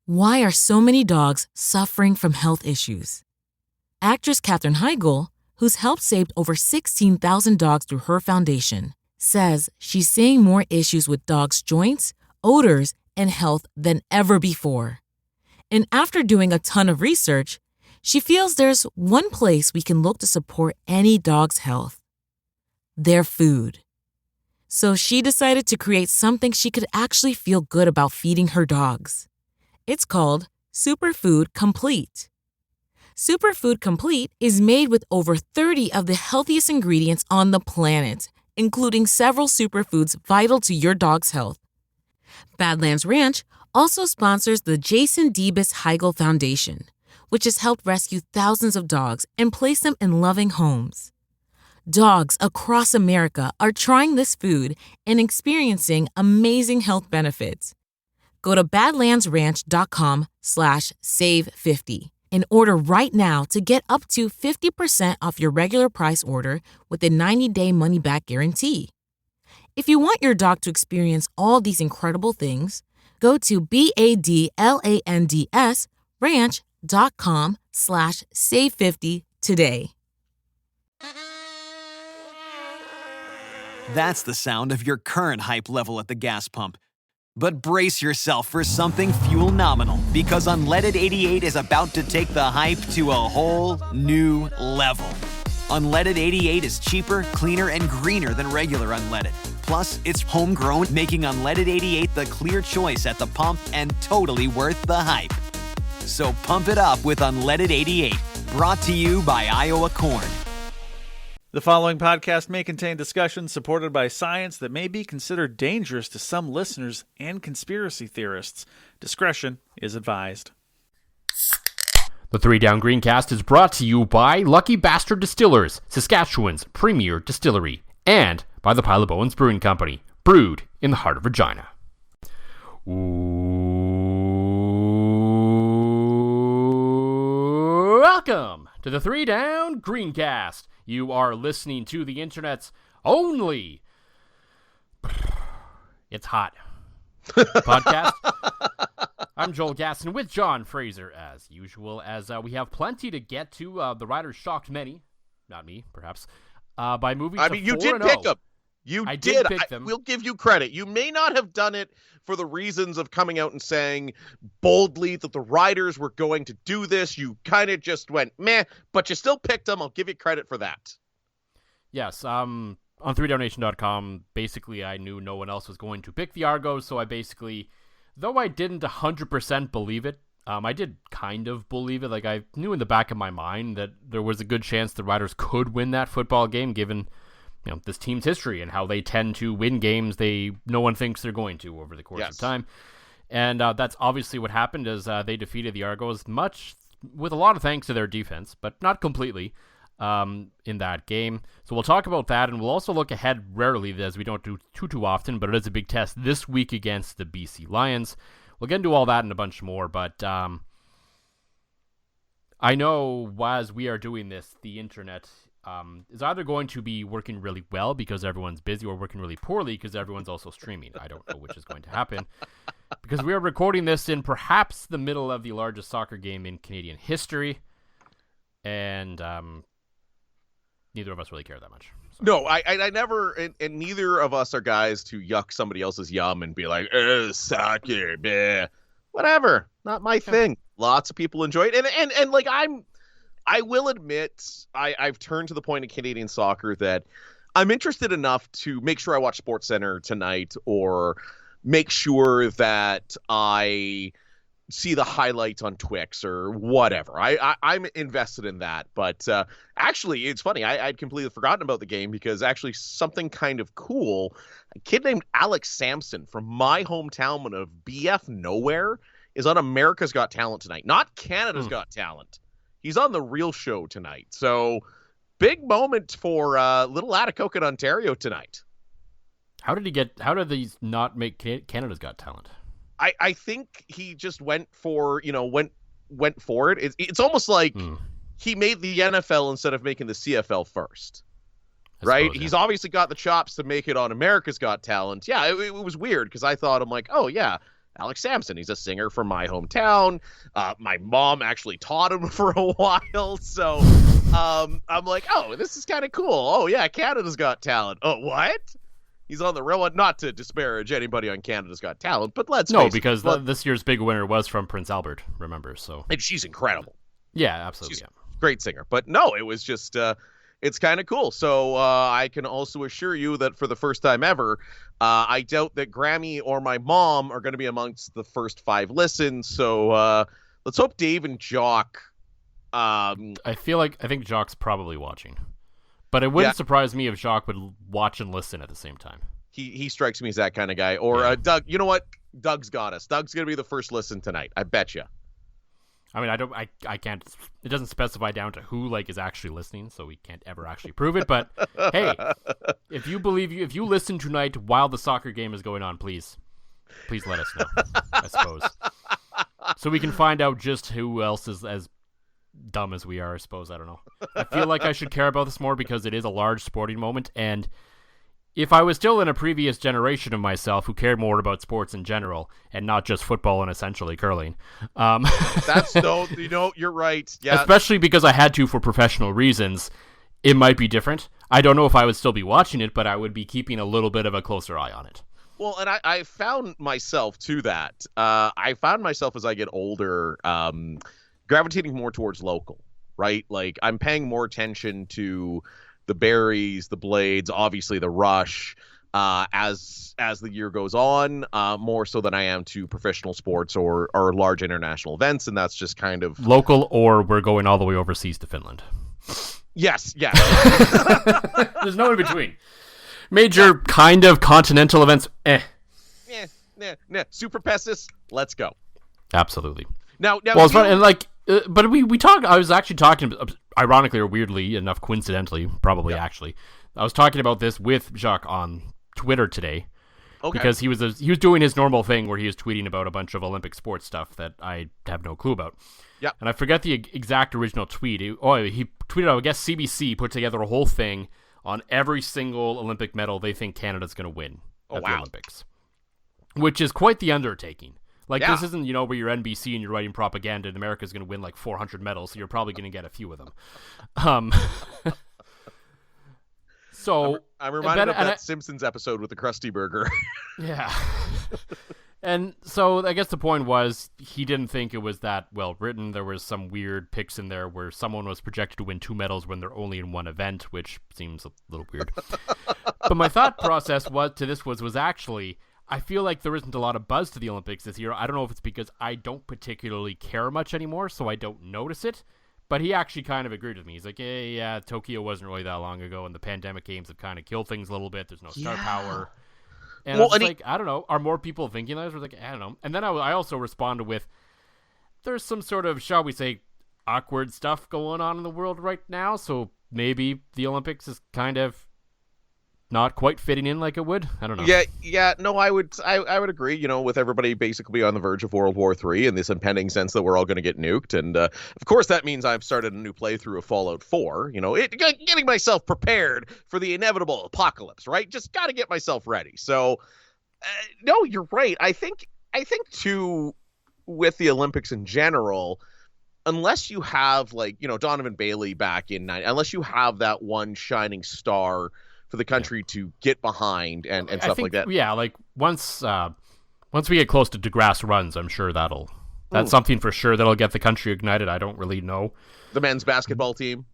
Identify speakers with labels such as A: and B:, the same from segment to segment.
A: Why are so many dogs suffering from health issues? Actress Katherine Heigl, who's helped save over 16,000 dogs through her foundation, says she's seeing more issues with dogs' joints, odors, and health than ever before. And after doing a ton of research, she feels there's one place we can look to support any dog's health: their food. So she decided to create something she could actually feel good about feeding her dogs. It's called Superfood Complete. Superfood Complete is made with over 30 of the healthiest ingredients on the planet, including several superfoods vital to your dog's health. Badlands Ranch also sponsors the Jason Debus Heigl Foundation, which has helped rescue thousands of dogs and place them in loving homes. Dogs across America are trying this food and experiencing amazing health benefits. Go to badlandsranch.com/save50 and order right now to get up to 50% off your regular price order with a 90-day money-back guarantee. If you want your dog to experience all these incredible things, go to badlandsranch.com/save50 today.
B: That's the sound of your current hype level at the gas pump. But brace yourself for something fuel-nominal, because Unleaded 88 is about to take the hype to a whole new level. Unleaded 88 is cheaper, cleaner, and greener than regular unleaded. Plus, it's homegrown, making Unleaded 88 the clear choice at the pump and totally worth the hype. So pump it up with Unleaded 88, brought to you by Iowa Corn.
C: The following podcast may contain discussions supported by science that may be considered dangerous to some listeners and conspiracy theorists. Discretion is advised.
D: The 3 Down Greencast is brought to you by Lucky Bastard Distillers, Saskatchewan's premier distillery, and by the Pile of Bones Brewing Company, brewed in the heart of Regina. Welcome to the 3 Down Greencast. You are listening to the internet's only It's Hot podcast. I'm Joel Gasson with John Fraser, as usual, as we have plenty to get to. The Riders shocked many, not me, perhaps, by moving to 4-0.
E: You did pick them.
D: I did pick them.
E: We'll give you credit. You may not have done it for the reasons of coming out and saying boldly that the Riders were going to do this. You kind of just went, meh, but you still picked them. I'll give you credit for that.
C: Yes, on 3downnation.com, basically I knew no one else was going to pick the Argos, so I basically, though I didn't 100% believe it, I did kind of believe it. Like, I knew in the back of my mind that there was a good chance the Riders could win that football game, given this team's history and how they tend to win games no one thinks they're going to over the course of time. And that's obviously what happened, as they defeated the Argos, much with a lot of thanks to their defense, but not completely in that game. So we'll talk about that, and we'll also look ahead rarely, as we don't do too often, but it is a big test this week against the BC Lions. We'll get into all that and a bunch more, but I know as we are doing this, the internet is either going to be working really well because everyone's busy, or working really poorly because everyone's also streaming. I don't know which is going to happen, because we are recording this in perhaps the middle of the largest soccer game in Canadian history, and neither of us really care that much. So.
E: No, I never, and neither of us are guys to yuck somebody else's yum and be like, soccer, bleh. Whatever, not my thing. Lots of people enjoy it, and like I will admit, I've turned to the point in Canadian soccer that I'm interested enough to make sure I watch SportsCenter tonight, or make sure that I see the highlights on Twix or whatever. I'm invested in that. But actually, it's funny. I'd completely forgotten about the game, because actually something kind of cool, a kid named Alex Sampson from my hometown of BF Nowhere is on America's Got Talent tonight. Not Canada's Got Talent. He's on The Real Show tonight. So big moment for little Atikokan, Ontario tonight.
C: How did these not make Canada's Got Talent?
E: I think he just went for it. It's almost like he made the NFL instead of making the CFL first. Right? He's obviously got the chops to make it on America's Got Talent. Yeah, it was weird, because I thought, I'm like, oh yeah, Alex Sampson. He's a singer from my hometown. My mom actually taught him for a while. So I'm like, oh, this is kind of cool. Oh, yeah, Canada's Got Talent. Oh, what? He's on the real one. Not to disparage anybody on Canada's Got Talent, but let's face
C: because
E: it,
C: this year's big winner was from Prince Albert, remember? So
E: and she's incredible.
C: Yeah, absolutely.
E: She's a great singer. But no, it was just it's kind of cool. So I can also assure you that for the first time ever, I doubt that Grammy or my mom are going to be amongst the first 5 listens. So let's hope Dave and Jock.
C: I think Jock's probably watching, but it wouldn't surprise me if Jock would watch and listen at the same time.
E: He strikes me as that kind of guy. Or Doug. You know what? Doug's got us. Doug's going to be the first listen tonight. I bet you.
C: I mean, I can't. It doesn't specify down to who is actually listening, so we can't ever actually prove it. But hey, if you listen tonight while the soccer game is going on, please let us know. I suppose, so we can find out just who else is as dumb as we are. I suppose, I don't know. I feel like I should care about this more because it is a large sporting moment, and if I was still in a previous generation of myself who cared more about sports in general and not just football and essentially curling,
E: you're right. Yeah,
C: especially because I had to for professional reasons, it might be different. I don't know if I would still be watching it, but I would be keeping a little bit of a closer eye on it.
E: Well, and I found myself to that. I found myself as I get older, gravitating more towards local, right? Like I'm paying more attention to the Berries, the Blades, obviously the Rush, as the year goes on, more so than I am to professional sports or large international events, and that's just kind of
C: local, or we're going all the way overseas to Finland.
E: Yes.
C: There's no in between. Major kind of continental events.
E: Super Pestis, let's go.
C: Absolutely.
E: Now,
C: well, it's fun, and but we talked. I was actually talking, ironically or weirdly enough, coincidentally, probably actually, I was talking about this with Jacques on Twitter today, because he was doing his normal thing where he was tweeting about a bunch of Olympic sports stuff that I have no clue about.
E: Yeah,
C: and I forget the exact original tweet. He tweeted out, I guess CBC put together a whole thing on every single Olympic medal they think Canada's going to win at the Olympics, which is quite the undertaking. This isn't, where you're NBC and you're writing propaganda and America's going to win 400 medals, so you're probably going to get a few of them. So
E: I'm reminded of that Simpsons episode with the Krusty Burger.
C: Yeah. And so I guess the point was he didn't think it was that well written. There was some weird picks in there where someone was projected to win 2 medals when they're only in one event, which seems a little weird. But my thought process was actually, I feel like there isn't a lot of buzz to the Olympics this year. I don't know if it's because I don't particularly care much anymore, so I don't notice it. But he actually kind of agreed with me. He's like, hey, yeah, Tokyo wasn't really that long ago, and the pandemic games have kind of killed things a little bit. There's no star power. And I don't know, are more people thinking that? I was like, I don't know. And then I also responded with, there's some sort of, shall we say, awkward stuff going on in the world right now, so maybe the Olympics is kind of not quite fitting in like it would. I don't know.
E: Yeah. No, I would agree. With everybody basically on the verge of World War III and this impending sense that we're all going to get nuked, and of course that means I've started a new playthrough of Fallout 4. Getting myself prepared for the inevitable apocalypse. Right, just got to get myself ready. So, no, you're right. I think too, with the Olympics in general, unless you have Donovan Bailey back in unless you have that one shining star for the country to get behind and stuff like that.
C: Yeah, once we get close to DeGrasse runs, I'm sure that's something for sure that'll get the country ignited. I don't really know.
E: The men's basketball team.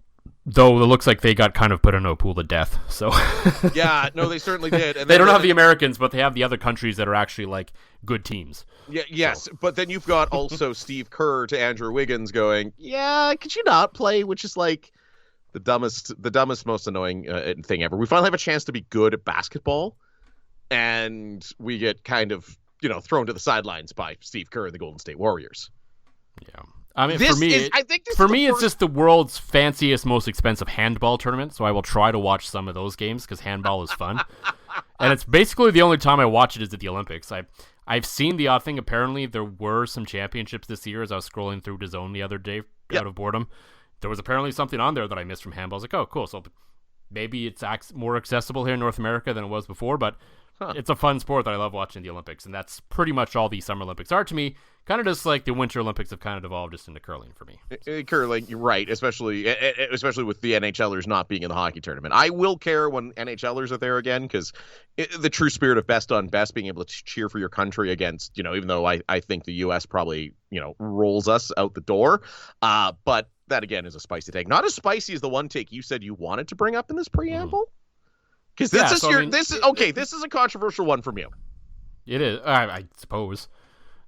C: Though it looks like they got kind of put in a pool of death. So
E: yeah, no, they certainly did. And
C: they don't have the Americans, but they have the other countries that are actually good teams.
E: Yeah, yes, so. But then you've got also Steve Kerr to Andrew Wiggins going, yeah, could you not play? Which is the dumbest, most annoying thing ever. We finally have a chance to be good at basketball, and we get kind of, thrown to the sidelines by Steve Kerr and the Golden State Warriors.
C: Yeah. I mean, it's just the world's fanciest, most expensive handball tournament, so I will try to watch some of those games because handball is fun. And it's basically the only time I watch it is at the Olympics. I've seen the odd thing. Apparently, there were some championships this year as I was scrolling through DAZN the other day out of boredom. There was apparently something on there that I missed from handball. I was like, oh, cool. So maybe it's more accessible here in North America than it was before, but It's a fun sport that I love watching the Olympics, and that's pretty much all the Summer Olympics are to me. Kind of just like the Winter Olympics have kind of devolved just into curling for me.
E: Curling, you're right, especially with the NHLers not being in the hockey tournament. I will care when NHLers are there again, because the true spirit of best on best, being able to cheer for your country against, even though I think the U.S. probably, rolls us out the door. But that, again, is a spicy take. Not as spicy as the one take you said you wanted to bring up in this preamble. Because this is a controversial one from you.
C: It is, I suppose.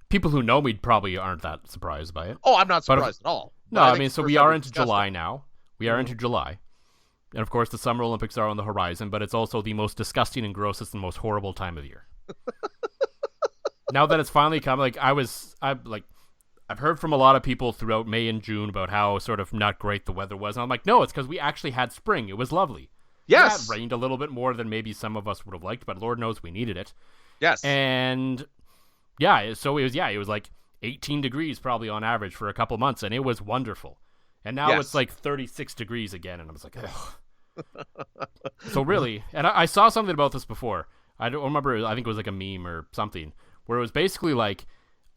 C: People who know me probably aren't that surprised by it.
E: Oh, I'm not surprised at all.
C: No, I mean, so we are into July now. We are into July. And, of course, the Summer Olympics are on the horizon, but it's also the most disgusting and grossest and most horrible time of year. Now that it's finally come, I've heard from a lot of people throughout May and June about how sort of not great the weather was. And I'm like, no, it's because we actually had spring. It was lovely.
E: Yes.
C: Yeah, it rained a little bit more than maybe some of us would have liked, but Lord knows we needed it.
E: Yes.
C: And yeah, so it was like 18 degrees probably on average for a couple months, and it was wonderful. And now it's like 36 degrees again, and I was like, ugh. So really, and I saw something about this before. I don't remember, I think it was like a meme or something, where it was basically like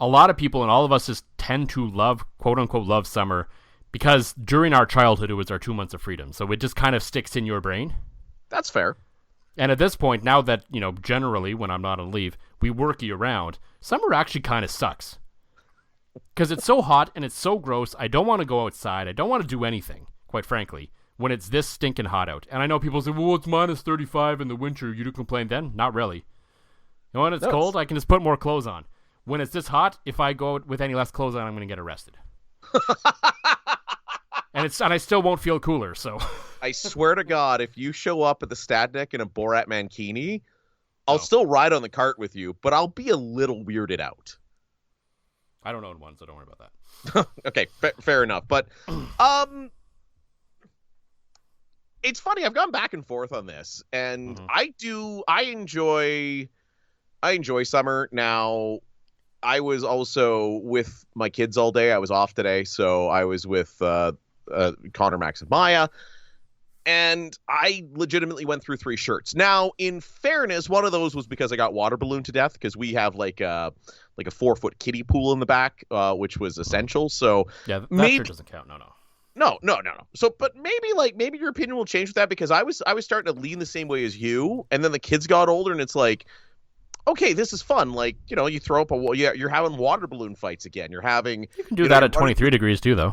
C: a lot of people and all of us just tend to love, quote unquote, love summer, because during our childhood, it was our 2 months of freedom. So it just kind of sticks in your brain.
E: That's fair.
C: And at this point, now that, generally when I'm not on leave, we work year round, summer actually kind of sucks. Because it's so hot and it's so gross. I don't want to go outside. I don't want to do anything, quite frankly, when it's this stinking hot out. And I know people say, well, it's minus 35 in the winter. You do complain then? Not really. When it's cold, I can just put more clothes on. When it's this hot, if I go out with any less clothes on, I'm going to get arrested. And I still won't feel cooler, so.
E: I swear to God, if you show up at the Stadnik in a Borat mankini, I'll still ride on the cart with you, but I'll be a little weirded out.
C: I don't own one, so don't worry about that.
E: Okay, fair enough. But it's funny. I've gone back and forth on this, and I enjoy summer. Now, I was also with my kids all day. I was off today, so I was with Connor, Max, and Maya. And I legitimately went through 3 shirts. Now, in fairness, one of those was because I got water ballooned to death, because we have like a 4-foot kiddie pool in the back, which was essential. So
C: yeah, that shirt doesn't count. No. So, but maybe your opinion will change with that, because I was starting to lean the same way as you, and then the kids got older, and it's like, okay, this is fun. Like, you throw up you're having water balloon fights again. You can do that at 23 degrees too, though.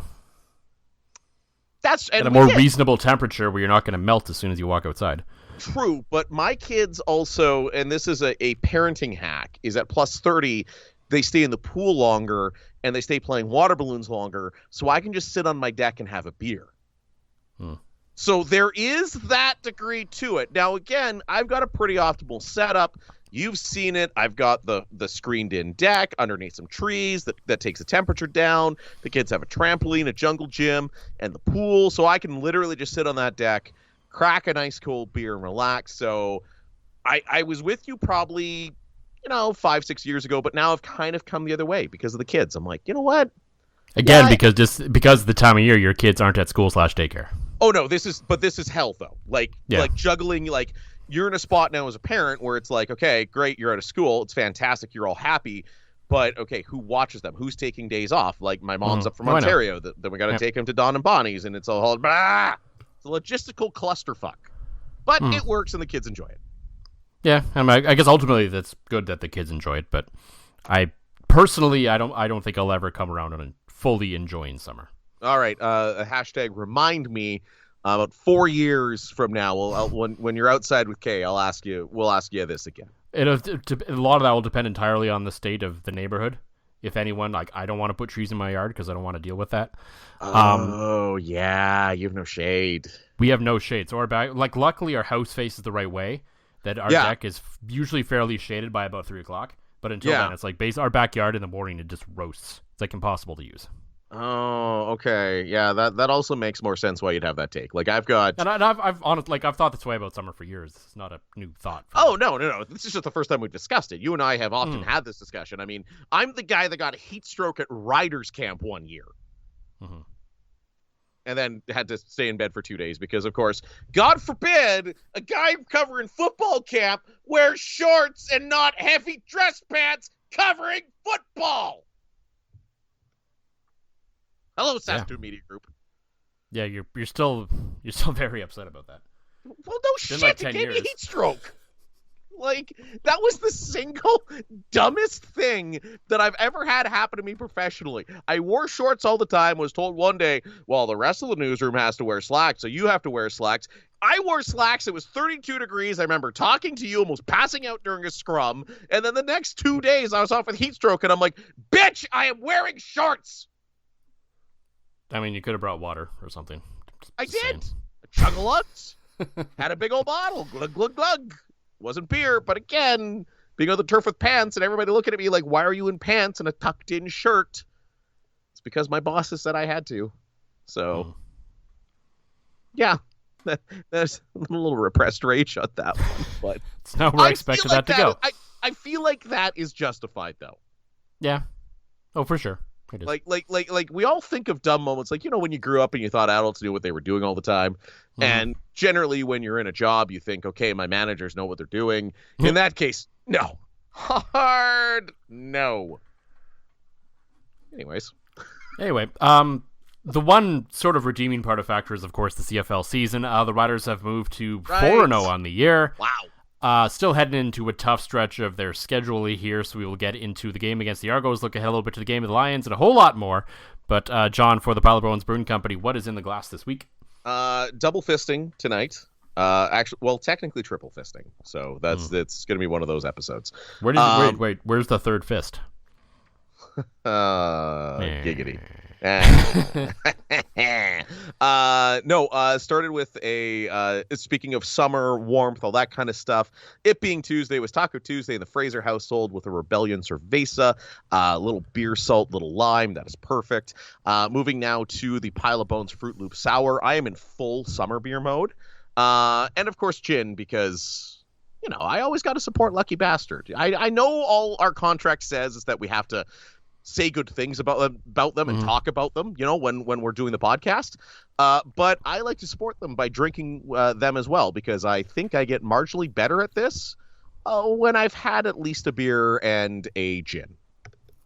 E: That's
C: at a more reasonable temperature where you're not going to melt as soon as you walk outside.
E: True, but my kids also, and this is a parenting hack, is at plus 30, they stay in the pool longer and they stay playing water balloons longer, so I can just sit on my deck and have a beer. So there is that degree to it. Now, again, I've got a pretty optimal setup. You've seen it. I've got the screened-in deck underneath some trees that takes the temperature down. The kids have a trampoline, a jungle gym, and the pool. So I can literally just sit on that deck, crack a nice cold beer, and relax. So I was with you probably, 5-6 years ago, but now I've kind of come the other way because of the kids. I'm like, you know what?
C: Again, because of the time of year, your kids aren't at school/daycare.
E: Oh, no, this is hell, though. Like juggling, you're in a spot now as a parent where it's like, okay, great, you're out of school. It's fantastic. You're all happy. But, okay, who watches them? Who's taking days off? Like, my mom's up from Ontario. Then we got to take him to Don and Bonnie's, and it's a whole it's a logistical clusterfuck. But it works, and the kids enjoy it. Yeah,
C: I guess ultimately that's good that the kids enjoy it. But I personally, I don't think I'll ever come around on fully enjoying summer.
E: All right, a hashtag remind me. About 4 years from now, when you're outside with Kay, we'll ask you this again.
C: A lot of that will depend entirely on the state of the neighborhood. If anyone, I don't want to put trees in my yard because I don't want to deal with that.
E: Yeah, you have no shade.
C: We have no shade. So our back, luckily our house faces the right way. That our deck is usually fairly shaded by about 3:00. But until then, it's our backyard in the morning, it just roasts. It's impossible to use.
E: Oh, okay. Yeah, that also makes more sense why you'd have that take. I've got...
C: And I've honestly, I've thought this way about summer for years. It's not a new thought.
E: Oh, no. This is just the first time we've discussed it. You and I have often had this discussion. I mean, I'm the guy that got a heat stroke at Riders Camp one year. and then had to stay in bed for 2 days because, of course, God forbid a guy covering football camp wears shorts and not heavy dress pants covering football. Hello, Saskatoon Media Group.
C: Yeah, you're still very upset about that.
E: Well, no shit, it gave me heat stroke. Like, that was the single dumbest thing that I've ever had happen to me professionally. I wore shorts all the time, was told one day, well, the rest of the newsroom has to wear slacks, so you have to wear slacks. I wore slacks. It was 32 degrees. I remember talking to you, almost passing out during a scrum. And then the next 2 days, I was off with heat stroke, and I'm like, bitch, I am wearing shorts.
C: I mean, you could have brought water or something.
E: I did. A chug-a-lunch. Had a big old bottle. Glug, glug, glug. Wasn't beer, but again, being on the turf with pants and everybody looking at me like, why are you in pants and a tucked-in shirt? It's because my bosses said I had to. So, yeah, there's a little repressed rage on that one. But
C: it's not where I expected that to go.
E: I feel like that is justified, though.
C: Yeah. Oh, for sure. It is.
E: Like we all think of dumb moments, like, you know, when you grew up and you thought adults knew what they were doing all the time. Mm-hmm. And generally when you're in a job, you think, okay, my managers know what they're doing. In that case, no. Hard no. Anyway,
C: the one sort of redeeming part of factor is, of course, the CFL season. The Riders have moved to 4-0 on the year.
E: Wow.
C: Still heading into a tough stretch of their schedule here, so we will get into the game against the Argos, look ahead a little bit to the game of the Lions, and a whole lot more. But, John, for the Pile of Bones Brewing Company, what is in the glass this week?
E: Double fisting tonight. Actually, well, technically triple fisting. So it's going to be one of those episodes.
C: Wait, where's the third fist?
E: Giggity. Started with speaking of summer warmth, all that kind of stuff. It being Tuesday, was Taco Tuesday in the Fraser household with a Rebellion Cerveza, little beer salt, little lime. That is perfect. Moving now to the Pile of Bones Fruit Loop Sour. I am in full summer beer mode. And of course gin, because, you know, I always got to support Lucky Bastard. I know all our contract says is that we have to say good things about them and talk about them, you know, when we're doing the podcast. But I like to support them by drinking them as well, because I think I get marginally better at this when I've had at least a beer and a gin.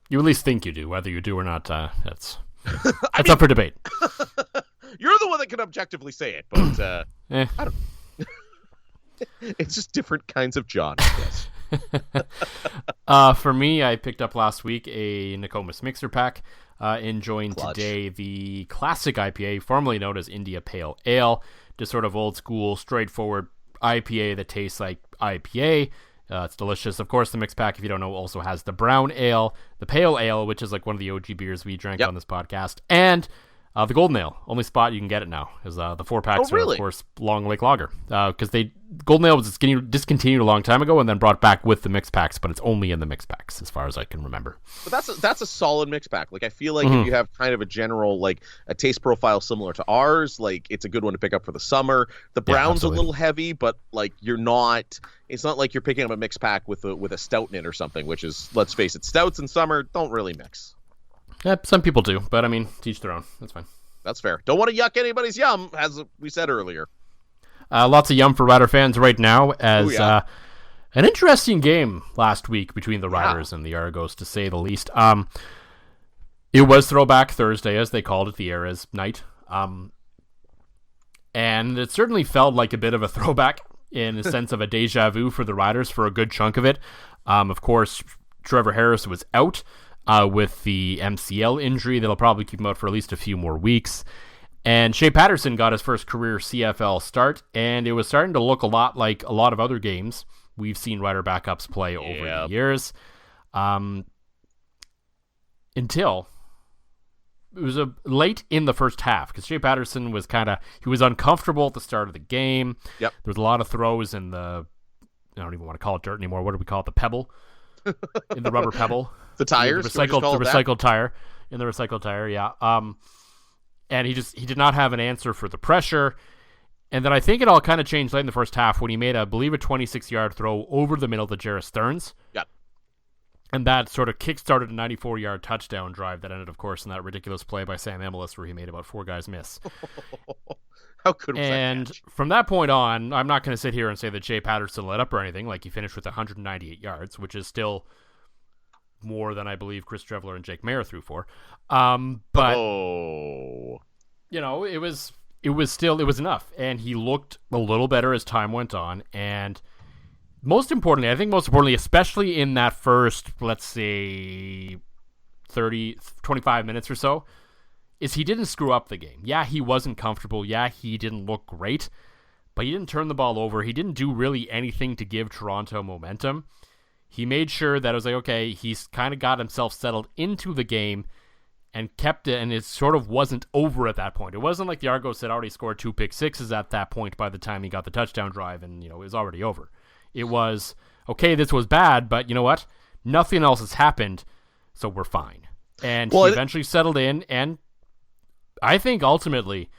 E: You
C: at least think you do. Whether you do or not, that's up for debate.
E: You're the one that can objectively say it, but I don't. It's just different kinds of John, I guess.
C: For me, I picked up last week a Nokomis Mixer Pack, enjoying today the classic IPA, formerly known as India Pale Ale, just sort of old school, straightforward IPA that tastes like IPA. It's delicious. Of course, the mix pack, if you don't know, also has the brown ale, the pale ale, which is like one of the OG beers we drank on this podcast, and the Golden Ale. Only spot you can get it now is the 4-packs are, of course, Long Lake Lager. Because Golden Ale was discontinued a long time ago and then brought back with the mix packs, but it's only in the mix packs as far as I can remember.
E: But that's a solid mix pack. Like, I feel like if you have kind of a general, like, a taste profile similar to ours, like, it's a good one to pick up for the summer. The brown's a little heavy, but, like, it's not like you're picking up a mix pack with a stout in it or something, which is, let's face it, stouts in summer don't really mix.
C: Yeah, some people do, but I mean, teach their own. That's fine.
E: That's fair. Don't want to yuck anybody's yum, as we said earlier.
C: Lots of yum for Rider fans right now, as an interesting game last week between the Riders and the Argos, to say the least. It was Throwback Thursday, as they called it, the Era's night. And it certainly felt like a bit of a throwback in the sense of a deja vu for the Riders for a good chunk of it. Of course, Trevor Harris was out with the MCL injury. That'll probably keep him out for at least a few more weeks. And Shea Patterson got his first career CFL start, and it was starting to look a lot like a lot of other games we've seen Rider backups play over the years. Until it was late in the first half, because Shea Patterson was he was uncomfortable at the start of the game. Yep. There was a lot of throws in I don't even want to call it dirt anymore. What do we call it? The pebble? In the rubber pebble.
E: The tires?
C: The recycled tire. In the recycled tire, yeah. And he did not have an answer for the pressure. And then I think it all kind of changed late in the first half when he made, I believe, a 26-yard throw over the middle to Jarrett Stearns.
E: Yep.
C: And that sort of kickstarted a 94-yard touchdown drive that ended, of course, in that ridiculous play by Sam Emilus where he made about 4 guys miss.
E: How good was that
C: And
E: catch?
C: from that point on, I'm not going to sit here and say that Shea Patterson let up or anything. Like, he finished with 198 yards, which is still more than I believe Chris Trevler and Jake Mayer threw for. But you know, it was enough, and he looked a little better as time went on. And most importantly, especially in that first, let's say 25 minutes or so, is he didn't screw up the game. Yeah, he wasn't comfortable. Yeah, he didn't look great, but he didn't turn the ball over. He didn't do really anything to give Toronto momentum. He made sure that it was like, okay, he's kind of got himself settled into the game and kept it, and it sort of wasn't over at that point. It wasn't like the Argos had already scored 2 pick sixes at that point by the time he got the touchdown drive, and, you know, it was already over. It was, okay, this was bad, but you know what? Nothing else has happened, so we're fine. And he eventually settled in, and I think ultimately,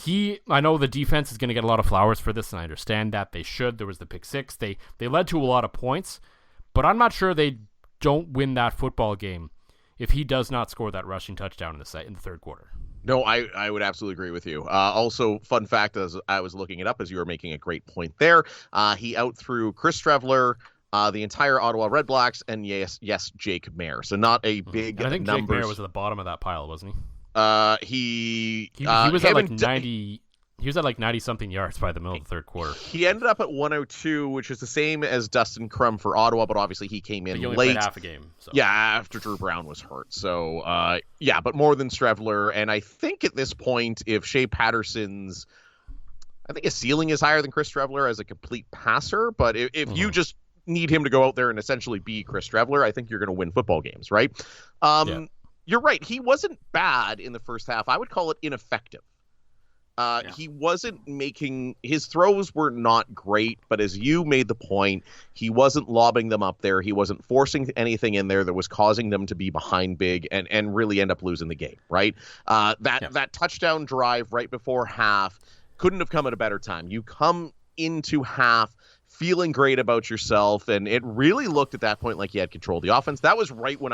C: I know the defense is going to get a lot of flowers for this, and I understand that. They should. There was the pick six. They led to a lot of points, but I'm not sure they don't win that football game if he does not score that rushing touchdown in the third quarter.
E: No, I would absolutely agree with you. Also, fun fact, as I was looking it up, as you were making a great point there, he outthrew Chris Trevler, the entire Ottawa Red Blacks, and yes, Jake Mayer. So not a big
C: and I think
E: numbers.
C: Jake Mayer was at the bottom of that pile, wasn't he?
E: He
C: was at like 90. He was at like 90-something yards by the middle of the third quarter.
E: He ended up at 102, which is the same as Dustin Crum for Ottawa, but obviously he came in
C: he only
E: late.
C: played half a game. So.
E: Yeah, after Drew Brown was hurt. So, but more than Strevler. And I think at this point, if Shea Patterson's, I think his ceiling is higher than Chris Strevler as a complete passer. But if you just need him to go out there and essentially be Chris Strevler, I think you're going to win football games, right? You're right. He wasn't bad in the first half. I would call it ineffective. He wasn't making, his throws were not great, but as you made the point, he wasn't lobbing them up there. He wasn't forcing anything in there that was causing them to be behind big and really end up losing the game, right? That touchdown drive right before half couldn't have come at a better time. You come into half feeling great about yourself, and it really looked at that point like you had control of the offense. That was right when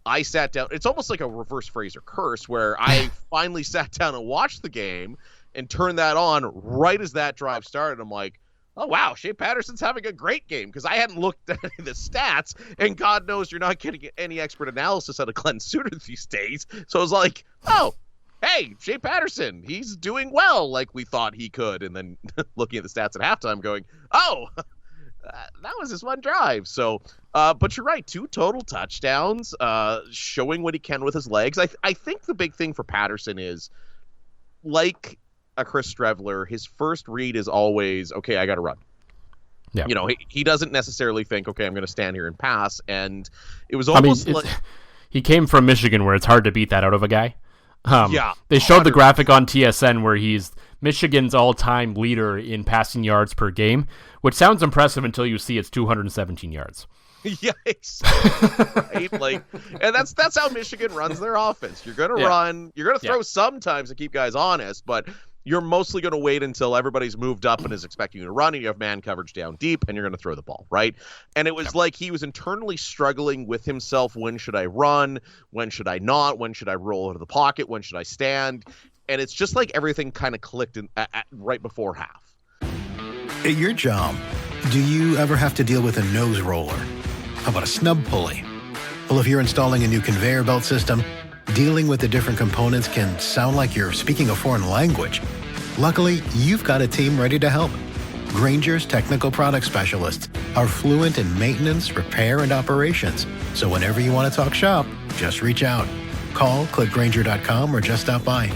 E: I sat down. It's almost like a reverse Fraser curse where I finally sat down and watched the game and turned that on right as that drive started. I'm like, oh, wow, Shea Patterson's having a great game because I hadn't looked at the stats, and God knows you're not getting any expert analysis out of Glenn Suter these days. So I was like, oh, hey, Shea Patterson, he's doing well like we thought he could. And then looking at the stats at halftime going, oh, that was his one drive. So, but you're right, 2 total touchdowns, showing what he can with his legs. I think the big thing for Patterson is, like a Chris Strevler, his first read is always, okay, I got to run. Yeah. You know, he doesn't necessarily think, okay, I'm going to stand here and pass. And it was almost
C: he came from Michigan where it's hard to beat that out of a guy. They showed
E: 100%.
C: the graphic on TSN where he's Michigan's all-time leader in passing yards per game, which sounds impressive until you see it's 217 yards.
E: Yikes. Right? And that's how Michigan runs their offense. You're going to run, you're going to throw sometimes to keep guys honest, but you're mostly going to wait until everybody's moved up and is expecting you to run, and you have man coverage down deep, and you're going to throw the ball, right? And it was like he was internally struggling with himself. When should I run? When should I not? When should I roll into the pocket? When should I stand? And it's just like everything kind of clicked right before half.
F: At your job, do you ever have to deal with a nose roller? How about a snub pulley? Well, if you're installing a new conveyor belt system, dealing with the different components can sound like you're speaking a foreign language. Luckily, you've got a team ready to help. Grainger's technical product specialists are fluent in maintenance, repair, and operations. So whenever you want to talk shop, just reach out. Call, click Grainger.com, or just stop by.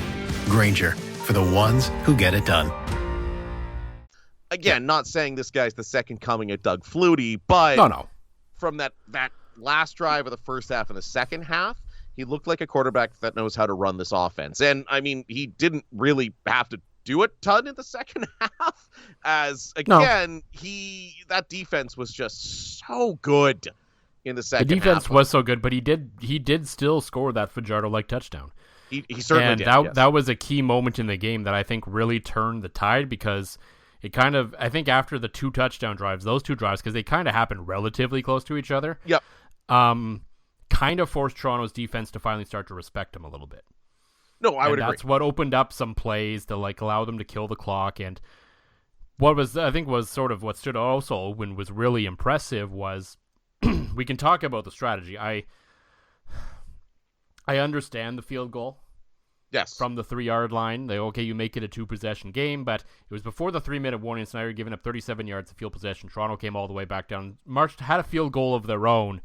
F: Grainger, for the ones who get it done.
E: Again, not saying this guy's the second coming of Doug Flutie, but
C: no.
E: From that last drive of the first half and the second half, he looked like a quarterback that knows how to run this offense. And, I mean, he didn't really have to do a ton in the second half, as, again, that defense was just so good in the second half.
C: The defense was so good, but he did still score that Fajardo-like touchdown.
E: He certainly did.
C: And that was a key moment in the game that I think really turned the tide, because it kind of, I think after the 2 touchdown drives, those 2 drives, because they kind of happened relatively close to each other.
E: Yep.
C: kind of forced Toronto's defense to finally start to respect him a little bit.
E: No, I would agree.
C: That's what opened up some plays to like allow them to kill the clock. And what was, I think, was sort of what stood also when was really impressive was we can talk about the strategy. I understand the field goal.
E: Yes.
C: From the 3-yard line. You make it a 2-possession game, but it was before the 3-minute warning. Snyder giving up 37 yards of field possession. Toronto came all the way back down, had a field goal of their own,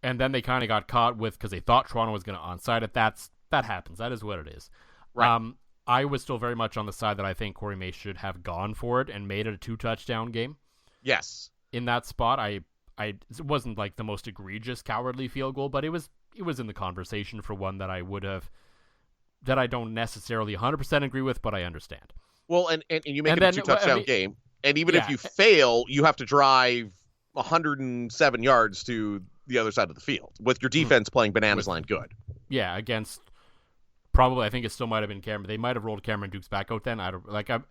C: and then they kind of got caught with, because they thought Toronto was going to onside it. That happens. That is what it is.
E: Right.
C: I was still very much on the side that I think Corey May should have gone for it and made it a 2-touchdown game.
E: Yes.
C: In that spot, it wasn't like the most egregious cowardly field goal, but it was in the conversation for one that I would have, that I don't necessarily 100% agree with, but I understand.
E: Well, and you make it a 2-touchdown game, and even if you fail, you have to drive 107 yards to the other side of the field with your defense playing bananas line good.
C: Yeah, against probably, I think it still might have been Cameron. They might have rolled Cameron Dukes back out then.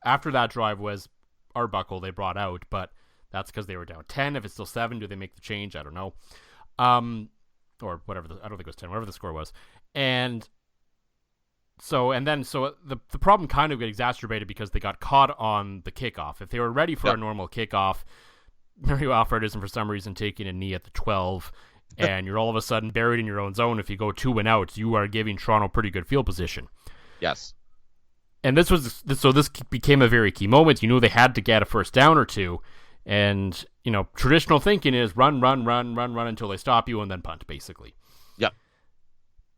C: After that drive was Arbuckle they brought out, but that's because they were down 10. If it's still 7, do they make the change? I don't know. Or whatever. I don't think it was 10. Whatever the score was, and. So the problem kind of got exacerbated because they got caught on the kickoff. If they were ready for a normal kickoff, Mario Alfred isn't for some reason taking a knee at the 12, and you're all of a sudden buried in your own zone. If you go 2 and out, you are giving Toronto pretty good field position.
E: Yes.
C: And this became a very key moment. You knew they had to get a first down or two, and traditional thinking is run until they stop you and then punt, basically.
E: Yep.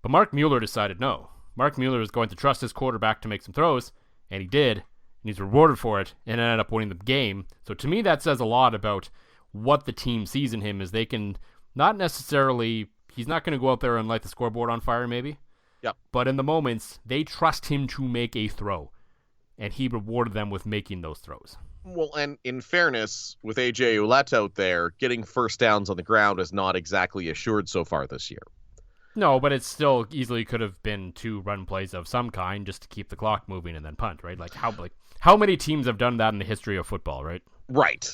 C: But Mark Mueller decided no. Mark Mueller was going to trust his quarterback to make some throws, and he did, and he's rewarded for it, and ended up winning the game. So to me, that says a lot about what the team sees in him, is they can not necessarily, he's not going to go out there and light the scoreboard on fire, maybe.
E: Yep.
C: But in the moments, they trust him to make a throw, and he rewarded them with making those throws.
E: Well, and in fairness, with A.J. Ouellette out there, getting first downs on the ground is not exactly assured so far this year.
C: No, but it still easily could have been 2 run plays of some kind just to keep the clock moving and then punt, right? How many teams have done that in the history of football, right?
E: Right.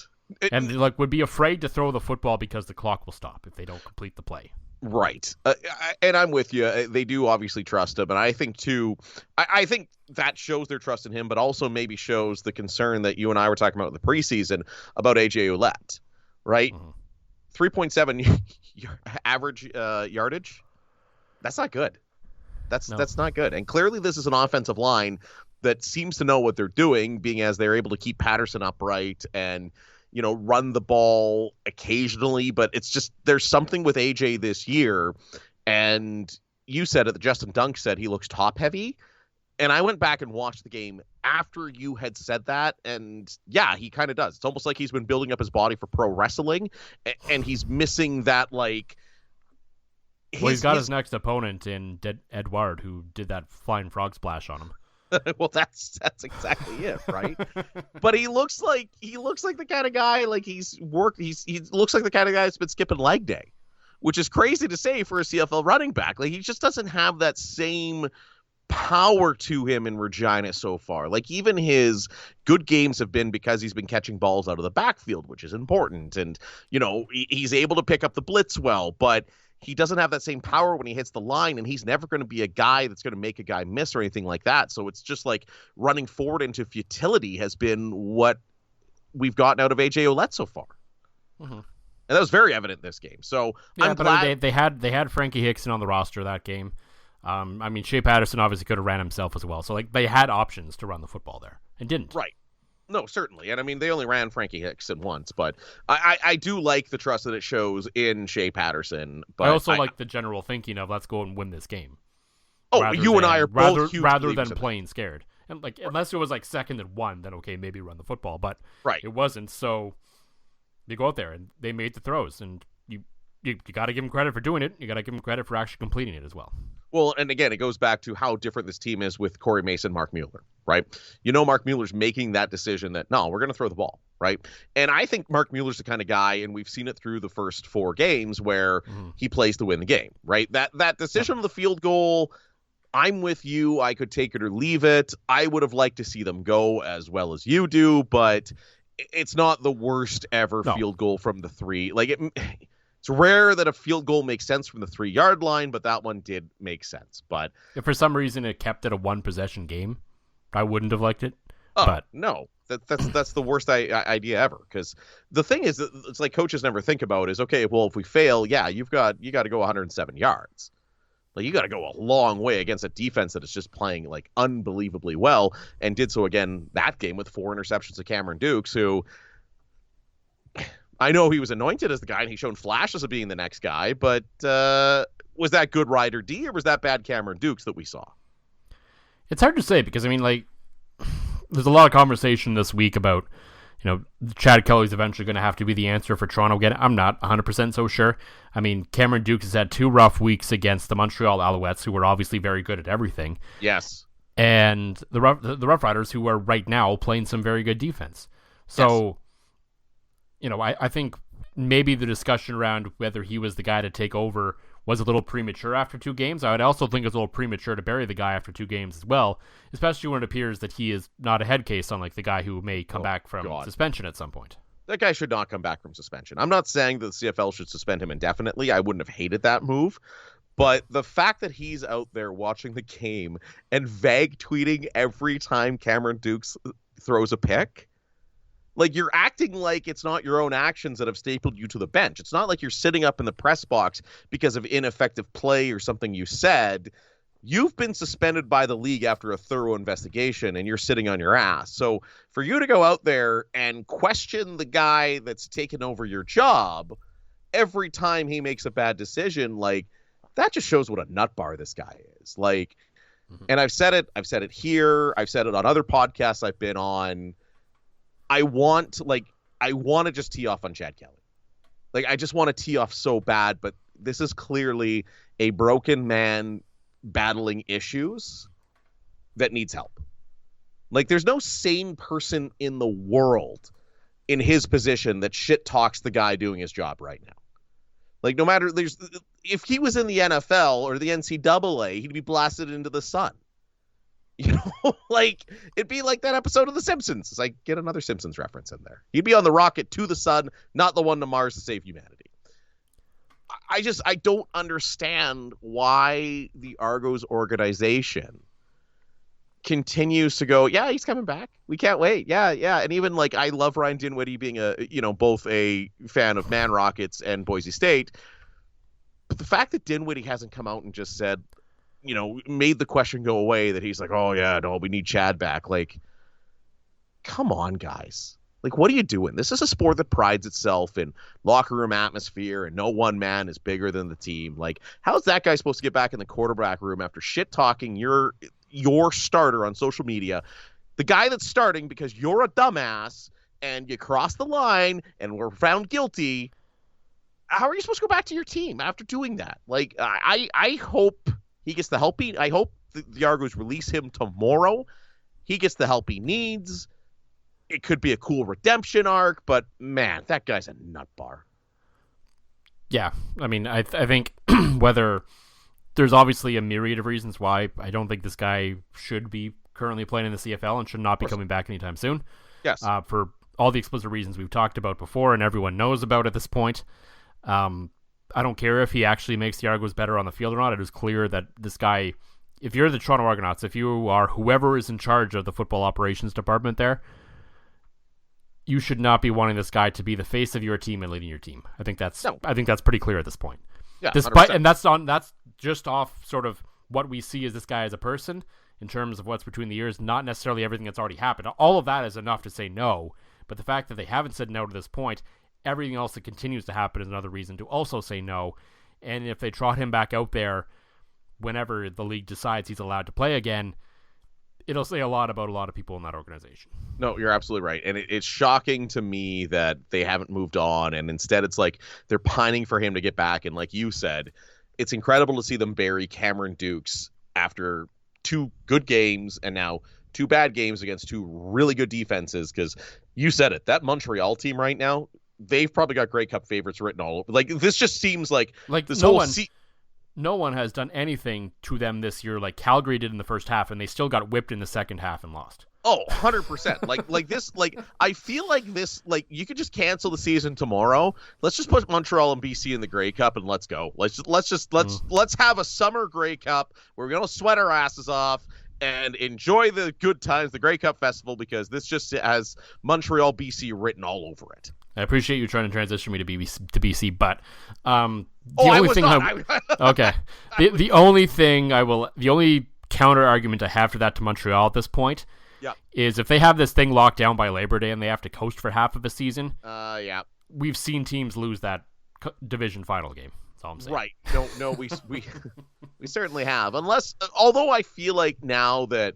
C: And would be afraid to throw the football because the clock will stop if they don't complete the play.
E: Right. And I'm with you. They do obviously trust him, and I think too. I think that shows their trust in him, but also maybe shows the concern that you and I were talking about in the preseason about A.J. Ouellette, right? 3.7 average yardage. That's not good. That's not good. And clearly this is an offensive line that seems to know what they're doing, being as they're able to keep Patterson upright and, run the ball occasionally. But it's just, there's something with AJ this year. And you said it, Justin Dunk said he looks top heavy. And I went back and watched the game after you had said that. And yeah, he kind of does. It's almost like he's been building up his body for pro wrestling, and he's missing that, like,
C: he's got his next opponent in Edouard, who did that flying frog splash on him.
E: Well, that's exactly it, right? But he looks like the kind of guy, like he looks like the kind of guy that's been skipping leg day, which is crazy to say for a CFL running back. Like, he just doesn't have that same power to him in Regina so far. Like, even his good games have been because he's been catching balls out of the backfield, which is important, and he's able to pick up the blitz well, but he doesn't have that same power when he hits the line, and he's never going to be a guy that's going to make a guy miss or anything like that. So it's just like running forward into futility has been what we've gotten out of A.J. Ouellette so far. Mm-hmm. And that was very evident in this game. So yeah, I'm glad
C: they had Frankie Hickson on the roster that game. Shea Patterson obviously could have ran himself as well. So they had options to run the football there and didn't.
E: Right. No, certainly. And they only ran Frankie Hickson once, but I do like the trust that it shows in Shea Patterson. But
C: I also like the general thinking of let's go and win this game.
E: And I are both huge
C: rather than playing scared. And unless it was 2nd and 1, then okay, maybe run the football, but it wasn't. So you go out there and they made the throws, and you got to give them credit for doing it. You got to give them credit for actually completing it as well.
E: Well, and again, it goes back to how different this team is with Corey Mason, Mark Mueller, right? Mark Mueller's making that decision that, no, we're going to throw the ball, right? And I think Mark Mueller's the kind of guy, and we've seen it through the first 4 games, where he plays to win the game, right? That decision of the field goal, I'm with you. I could take it or leave it. I would have liked to see them go as well as you do, but it's not the worst ever field goal from the 3. It's rare that a field goal makes sense from the 3-yard line, but that one did make sense. But
C: if for some reason it kept it a 1-possession game, I wouldn't have liked it.
E: Oh,
C: but
E: no, that's the worst idea ever. Because the thing is, it's like coaches never think about is, okay, well, if we fail, yeah, you got to go 107 yards. Like, you got to go a long way against a defense that is just playing like unbelievably well, and did so again that game with 4 interceptions to Cameron Dukes, who I know he was anointed as the guy and he's shown flashes of being the next guy, but was that good Ryder D or was that bad Cameron Dukes that we saw?
C: It's hard to say because, I mean, like, there's a lot of conversation this week about, you know, Chad Kelly's eventually going to have to be the answer for Toronto again. I'm not 100% so sure. I mean, Cameron Dukes has had 2 rough weeks against the Montreal Alouettes, who were obviously very good at everything.
E: Yes.
C: And the Rough Riders, who are right now playing some very good defense. So, yes. You know, I think maybe the discussion around whether he was the guy to take over was a little premature after 2 games. I would also think it's a little premature to bury the guy after 2 games as well, especially when it appears that he is not a head case, unlike the guy who may come back from suspension at some point.
E: That guy should not come back from suspension. I'm not saying that the CFL should suspend him indefinitely. I wouldn't have hated that move. But the fact that he's out there watching the game and vague tweeting every time Cameron Dukes throws a pick, like, you're acting like it's not your own actions that have stapled you to the bench. It's not like you're sitting up in the press box because of ineffective play or something you said. You've been suspended by the league after a thorough investigation, and you're sitting on your ass. So for you to go out there and question the guy that's taken over your job every time he makes a bad decision, like, that just shows what a nut bar this guy is. Like, and I've said it here. I've said it on other podcasts I've been on. I want to just tee off on Chad Kelly. Like, I just want to tee off so bad, but this is clearly a broken man battling issues that needs help. Like, there's no sane person in the world in his position that shit talks the guy doing his job right now. Like, no matter, if he was in the NFL or the NCAA, he'd be blasted into the sun. You know, like, it'd be like that episode of The Simpsons. It's like, get another Simpsons reference in there. He'd be on the rocket to the sun, not the one to Mars to save humanity. I don't understand why the Argos organization continues to go, yeah, he's coming back. We can't wait. Yeah. And even, like, I love Ryan Dinwiddie being both a fan of Man Rockets and Boise State. But the fact that Dinwiddie hasn't come out and just said, you know, made the question go away, that he's like, oh yeah, no, we need Chad back. Like, come on, guys. Like, what are you doing? This is a sport that prides itself in locker room atmosphere, and no one man is bigger than the team. Like, how's that guy supposed to get back in the quarterback room after shit talking your starter on social media, the guy that's starting because you're a dumbass and you crossed the line and were found guilty? How are you supposed to go back to your team after doing that? Like, I hope he gets the help. I hope the Argos release him tomorrow. He gets the help he needs. It could be a cool redemption arc, but man, that guy's a nut bar.
C: Yeah, I mean, I think whether there's obviously a myriad of reasons why I don't think this guy should be currently playing in the CFL and should not be coming back anytime soon.
E: Yes.
C: For all the explicit reasons we've talked about before and everyone knows about at this point. I don't care if he actually makes the Argos better on the field or not. It is clear that this guy, if you're the Toronto Argonauts, if you are whoever is in charge of the football operations department there, you should not be wanting this guy to be the face of your team and leading your team. I think that's pretty clear at this point.
E: Yeah,
C: despite 100%. And that's just off sort of what we see as this guy as a person in terms of what's between the ears, not necessarily everything that's already happened. All of that is enough to say no, but the fact that they haven't said no to this point, everything else that continues to happen is another reason to also say no. And if they trot him back out there whenever the league decides he's allowed to play again, it'll say a lot about a lot of people in that organization.
E: No, you're absolutely right. And it's shocking to me that they haven't moved on. And instead it's like they're pining for him to get back. And like you said, it's incredible to see them bury Cameron Dukes after 2 good games and now 2 bad games against 2 really good defenses. Because you said it, that Montreal team right now, they've probably got Grey Cup favorites written all over. Like, this just seems like this
C: no one has done anything to them this year like Calgary did in the first half, and they still got whipped in the second half and lost.
E: Oh, 100%. Like this, like I feel like this, like you could just cancel the season tomorrow. Let's just put Montreal and BC in the Grey Cup and let's go. Let's have a summer Grey Cup where we're gonna sweat our asses off and enjoy the good times, the Grey Cup Festival, because this just has Montreal BC written all over it.
C: I appreciate you trying to transition me to BC, but the only counter argument I have to that to Montreal at this point is if they have this thing locked down by Labor Day and they have to coast for half of a season. We've seen teams lose that division final game. That's all I'm saying.
E: Right? No, we certainly have. Although I feel like now that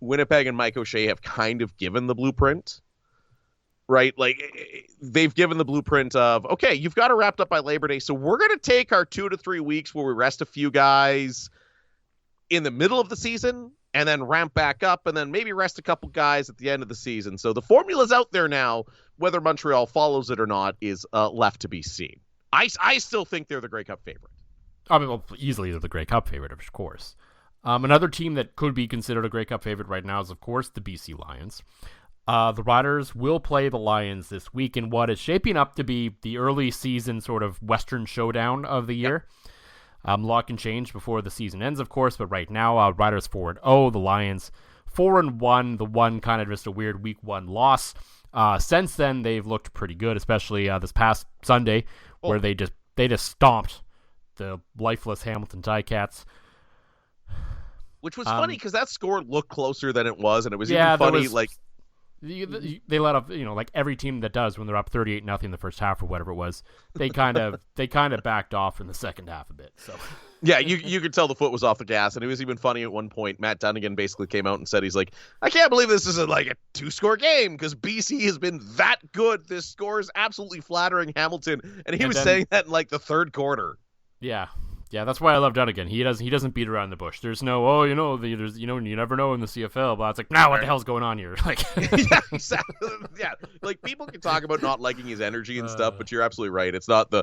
E: Winnipeg and Mike O'Shea have kind of given the blueprint. Right? Like, they've given the blueprint of, okay, you've got it wrapped up by Labor Day, so we're going to take our 2 to 3 weeks where we rest a few guys in the middle of the season and then ramp back up and then maybe rest a couple guys at the end of the season. So the formula's out there now. Whether Montreal follows it or not is left to be seen. I still think they're the Grey Cup favorite.
C: I mean, well, easily they're the Grey Cup favorite, of course. Another team that could be considered a Grey Cup favorite right now is, of course, the BC Lions. The Riders will play the Lions this week in what is shaping up to be the early season sort of Western showdown of the year. Lot can change before the season ends, of course, but right now, Riders 4-0, the Lions 4-1, the one kind of just a weird week 1 loss. Since then, they've looked pretty good, especially this past Sunday, where they just stomped the lifeless Hamilton Ticats.
E: Which was funny because that score looked closer than it was, and it was even funny,
C: they let up, like every team that does when they're up 38-0 in the first half or whatever it was. They kind of backed off in the second half a bit. So
E: yeah, you could tell the foot was off the gas, and it was even funny at one point. Matt Dunnigan basically came out and said he's like, I can't believe this isn't like a 2-score game because BC has been that good. This score is absolutely flattering Hamilton, and he was saying that in like the third quarter.
C: Yeah, that's why I love Dunnigan. He doesn't beat around the bush. There's no, you never know in the CFL. But it's like, now what the hell's going on here? Like,
E: yeah, exactly. Yeah, like people can talk about not liking his energy and stuff, but you're absolutely right. It's not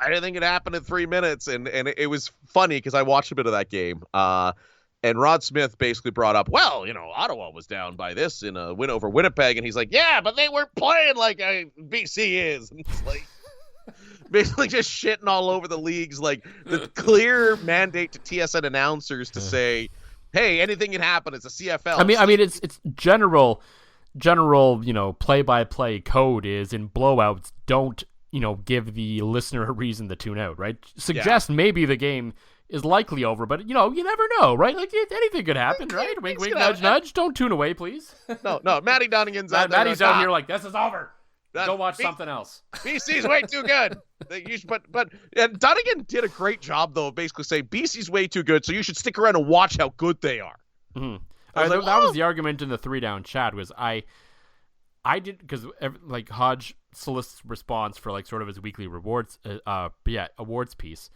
E: anything could happen in 3 minutes, and it was funny because I watched a bit of that game. And Rod Smith basically brought up, well, Ottawa was down by this in a win over Winnipeg, and he's like, yeah, but they weren't playing like BC is. And it's like. Basically just shitting all over the leagues, like the clear mandate to TSN announcers to say, hey, anything can happen. It's a CFL.
C: I mean, it's general, play-by-play code is in blowouts, don't, give the listener a reason to tune out, right? Suggest maybe the game is likely over, but, you never know, right? Like, anything could happen, right? Wink, wink, nudge, nudge. Don't tune away, please.
E: No, Matty Dunnigan's out there.
C: Matty's out here like, this is over. Go watch something else.
E: BC's way too good. And Dunnigan did a great job, though, of basically saying BC's way too good, so you should stick around and watch how good they are.
C: Mm-hmm. That was the argument in the 3-down chat, was I did, because like Hodge solicits response for like sort of his weekly awards piece,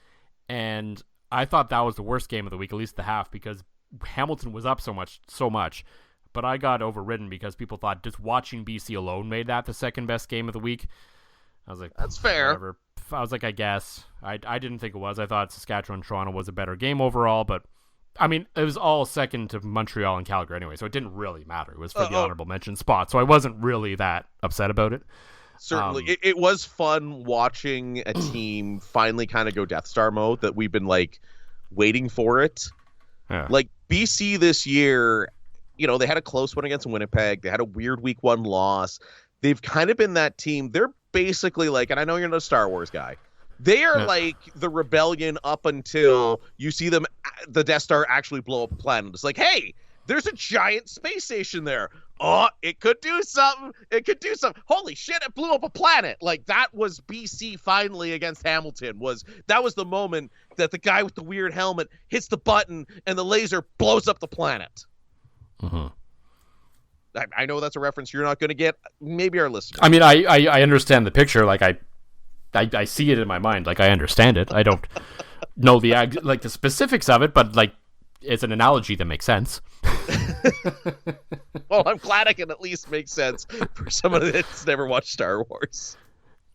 C: and I thought that was the worst game of the week, at least the half, because Hamilton was up so much. But I got overridden because people thought just watching BC alone made that the second best game of the week. I was like,
E: that's fair.
C: Whatever. I was like, I guess. I didn't think it was. I thought Saskatchewan-Toronto was a better game overall, but I mean, it was all second to Montreal and Calgary anyway, so it didn't really matter. It was for the honorable mention spot, so I wasn't really that upset about it.
E: Certainly. It was fun watching a team finally kind of go Death Star mode, that we've been like waiting for it.
C: Yeah.
E: Like BC this year, they had a close one against Winnipeg. They had a weird week 1 loss. They've kind of been that team. They're basically like, and I know you're not a Star Wars guy, they are like the rebellion up until you see them, the Death Star actually blow up a planet. It's like, hey, there's a giant space station there. Oh, it could do something. Holy shit, it blew up a planet. Like, that was BC finally against Hamilton. That was the moment that the guy with the weird helmet hits the button and the laser blows up the planet.
C: Mm-hmm.
E: I know that's a reference you're not going to get. Maybe our listeners.
C: I mean, I understand the picture. Like, I see it in my mind. Like, I understand it. I don't know the specifics of it, but like, it's an analogy that makes sense.
E: Well, I'm glad it can at least make sense for somebody that's never watched Star Wars.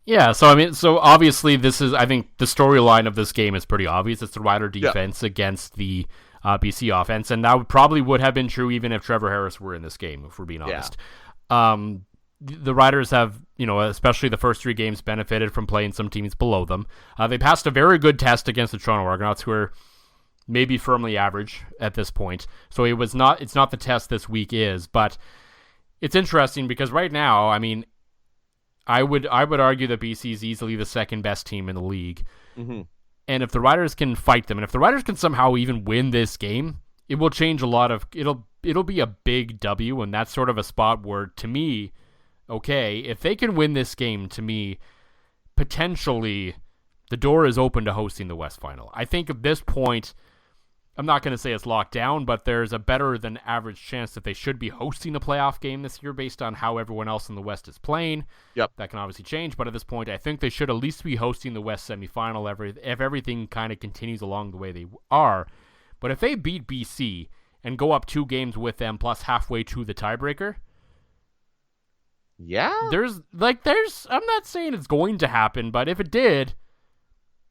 C: Yeah, so obviously I think the storyline of this game is pretty obvious. It's the Rider defense against the BC offense, and that probably would have been true even if Trevor Harris were in this game, if we're being honest. The Riders have, especially the first 3 games, benefited from playing some teams below them. They passed a very good test against the Toronto Argonauts, who are maybe firmly average at this point. So it's not the test this week is, but it's interesting because right now, I mean, I would argue that BC is easily the second best team in the league. Mm-hmm. And if the Riders can fight them, and if the Riders can somehow even win this game, it will change a lot of, it'll be a big W, and that's sort of a spot where, to me, okay, if they can win this game, to me, potentially the door is open to hosting the West Final. I think at this point, I'm not going to say it's locked down, but there's a better than average chance that they should be hosting a playoff game this year based on how everyone else in the West is playing.
E: Yep.
C: That can obviously change, but at this point, I think they should at least be hosting the West semifinal if everything kind of continues along the way they are. But if they beat BC and go up 2 games with them plus halfway to the tiebreaker,
E: yeah,
C: there's I'm not saying it's going to happen, but if it did,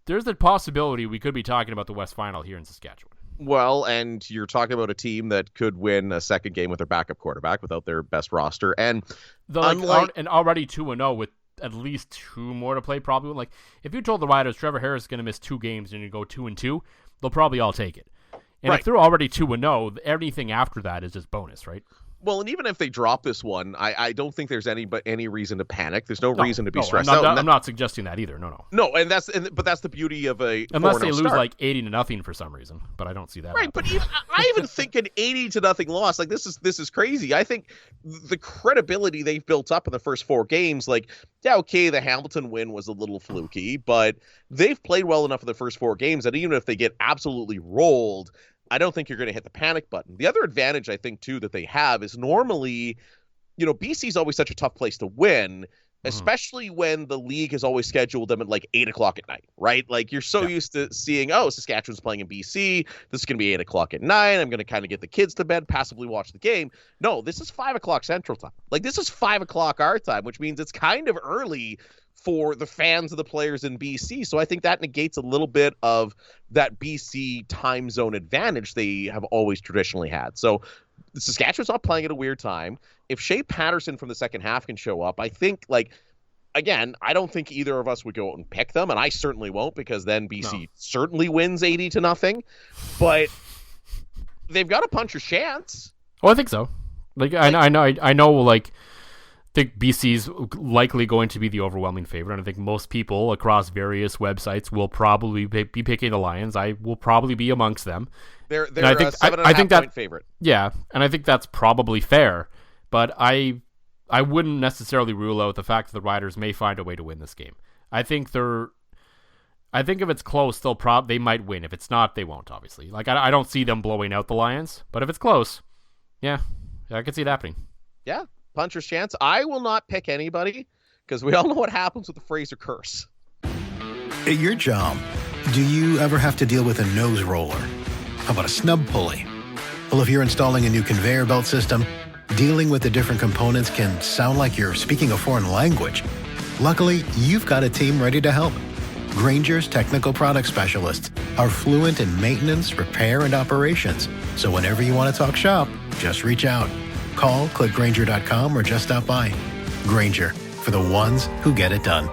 C: there's a possibility we could be talking about the West Final here in Saskatchewan.
E: Well, and you're talking about a team that could win a second game with their backup quarterback without their best roster, and
C: already 2-0 with at least 2 more to play. Probably, like, if you told the Riders Trevor Harris is going to miss 2 games and you go 2-2, they'll probably all take it. And
E: right.
C: If they're already 2-0, anything after that is just bonus, right?
E: Well, and even if they drop this one, I don't think there's any reason to panic. There's no reason to be stressed out.
C: I'm not suggesting that either. No.
E: No, but that's the beauty of a
C: unless they lose like 80-0 for some reason, but I don't see that.
E: Right,
C: happening.
E: but I even think an 80-0 loss, like this is crazy. I think the credibility they've built up in the first 4 games, like, yeah, okay, the Hamilton win was a little fluky, but they've played well enough in the first 4 games that even if they get absolutely rolled, I don't think you're going to hit the panic button. The other advantage I think, too, that they have is normally, BC is always such a tough place to win, especially when the league has always scheduled them at like 8 o'clock at night, right? Like you're so used to seeing, Saskatchewan's playing in BC. This is going to be 8 o'clock at night. I'm going to kind of get the kids to bed, passively watch the game. No, this is 5 o'clock Central Time. Like this is 5 o'clock our time, which means it's kind of early for the fans of the players in BC. So I think that negates a little bit of that BC time zone advantage they have always traditionally had. So Saskatchewan's not playing at a weird time. If Shea Patterson from the second half can show up, I think, again, I don't think either of us would go out and pick them, and I certainly won't, because then BC certainly wins 80-0. But they've got a puncher's chance.
C: Oh, I think so. I know. I think BC's likely going to be the overwhelming favorite, and I think most people across various websites will probably be picking the Lions. I will probably be amongst them.
E: They're a 7.5 point favorite.
C: Yeah, and I think that's probably fair, but I wouldn't necessarily rule out the fact that the Riders may find a way to win this game. I think if it's close, they might win. If it's not, they won't, obviously. I don't see them blowing out the Lions, but if it's close, yeah, I can see it happening.
E: Yeah. Puncher's chance. I will not pick anybody because we all know what happens with the Fraser curse.
F: At your job, do you ever have to deal with a nose roller? How about a snub pulley? Well, if you're installing a new conveyor belt system, dealing with the different components can sound like you're speaking a foreign language. Luckily, you've got a team ready to help. Grainger's technical product specialists are fluent in maintenance, repair, and operations. So whenever you want to talk shop, just reach out. Call, click Grainger.com, or just stop by. Grainger, for the ones who get it done.